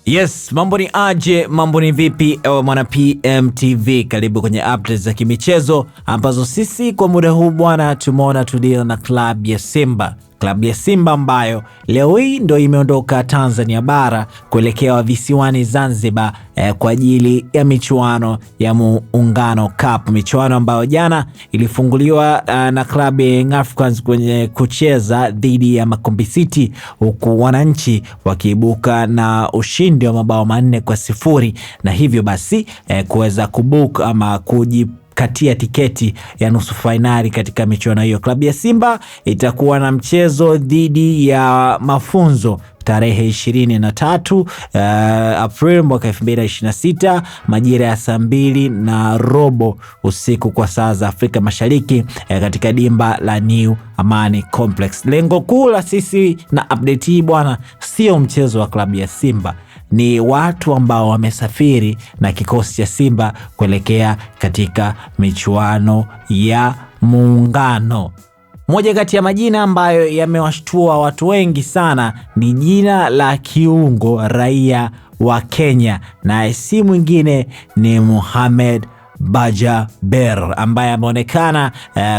Yes, mambo ni aje, mambo ni vipi ewe mwana PMTV, karibu kwenye updates za kimichezo ambazo sisi kwa muda huu bwana tumeona tulia na klabu ya Simba. Klabu ya Simba ambayo leo hii ndo imeondoka Tanzania bara kuelekea visiwani Zanzibar kwa ajili ya michuano ya Muungano Cup, michuano ambayo jana ilifunguliwa na klabu ya Young Africans kwenye kucheza dhidi ya Makumbi City, huku wananchi wakiibuka na ushindi wa mabao 4-0 na hivyo basi kuweza kubook ama katia tiketi ya nusu finali katika michuano hiyo. Klabu ya Simba itakuwa na mchezo dhidi ya Mafunzo tarehe 23 Aprili mwaka 2026 majira ya saa 2:30 usiku kwa saa za Afrika Mashariki katika dimba la New Amani Complex. Lengo kuu la sisi na update hii bwana sio mchezo wa klabu ya Simba, ni watu ambao wamesafiri na kikosi cha Simba kuelekea katika michuano ya Muungano. Moja kati ya majina ambayo yamewashtua watu wengi sana ni jina la kiungo raia wa Kenya, na si mwingine ni Mohamed Bajaber ambaye ameonekana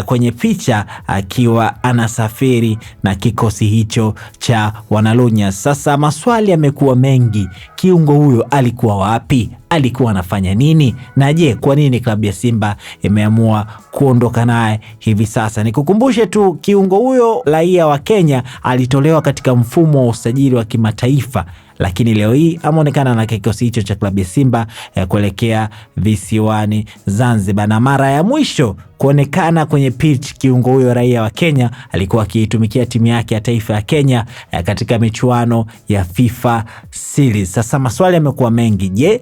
kwenye picha akiwa anasafiri na kikosi hicho cha Wanalunya. Sasa maswali yamekuwa mengi, kiungo huyo alikuwa wapi? Alikuwa anafanya nini? Na je, kwa nini klabu ya Simba imeamua kuondoka naye hivi sasa? Nikukumbushe tu, kiungo huyo raia wa Kenya alitolewa katika mfumo wa usajili wa kimataifa, lakini leo hii ameonekana na kikosi hicho cha klabu ya Simba kuelekea visiwani Zanzibar. Na mara ya mwisho kuonekana kwenye pitch kiungo huyo raia wa Kenya alikuwa akiitumikia timu yake ya taifa ya Kenya katika michuano ya FIFA Series. Sasa maswali yamekuwa mengi. Je,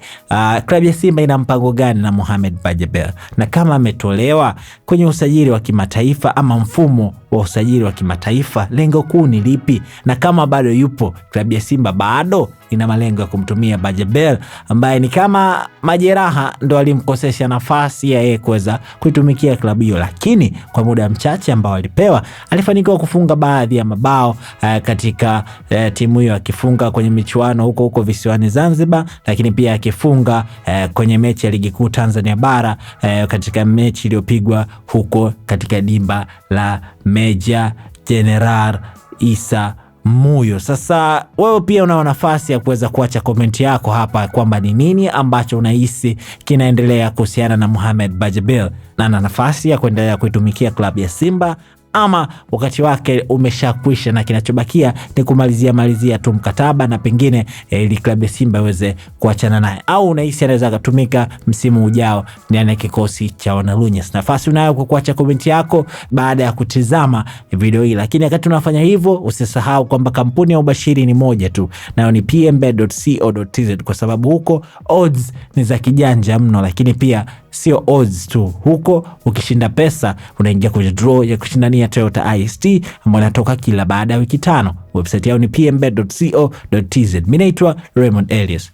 klabu ya Simba ina mpango gani na Mohamed Bajaber? Na kama ametolewa kwenye usajili wa kimataifa ama mfumo wa usajili wa kimataifa, lengo kuu ni lipi? Na kama bado yupo, klabu ya Simba bado ina malengo ya kumtumia Bajaber ambaye ni kama majeraha ndo alimkosesha nafasi ya yeye kuweza kuitumikia klabu hiyo, lakini kwa muda mchache ambao alipewa alifanikiwa kufunga baadhi ya mabao katika timu hiyo, akifunga kwenye michuano huko visiwani Zanzibar, lakini pia akifunga kwenye mechi ya ligi kuu Tanzania bara katika mechi iliyopigwa huko katika dimba la Meja General Isa Muyo. Sasa wewe pia una nafasi ya kuweza kuacha komenti yako hapa kwamba ni nini ambacho unahisi kinaendelea kuhusiana na Mohamed Bajaber, na ana nafasi ya kuendelea kuitumikia klabu ya Simba ama wakati wake umeshakwisha na kinachobakia ni kumalizia tu mkataba na pengine ili klabu ya Simba iweze kuachana naye, au unahisi anaweza kutumika msimu ujao ndani ya kikosi cha Wanalunya? Nafasi unayo kwa kuacha komenti yako baada ya kutizama video hii, lakini wakati unafanya hivyo usisahau kwamba kampuni ya ubashiri ni moja tu, nayo ni pmbet.co.tz, kwa sababu huko odds ni za kijanja mno, lakini pia sio odds tu, huko ukishinda pesa unaingia kwenye draw ya kushindania Toyota IST ambayo inatoka kila baada ya wiki 5. Website yao ni pmbet.co.tz. Mimi naitwa Raymond Elias.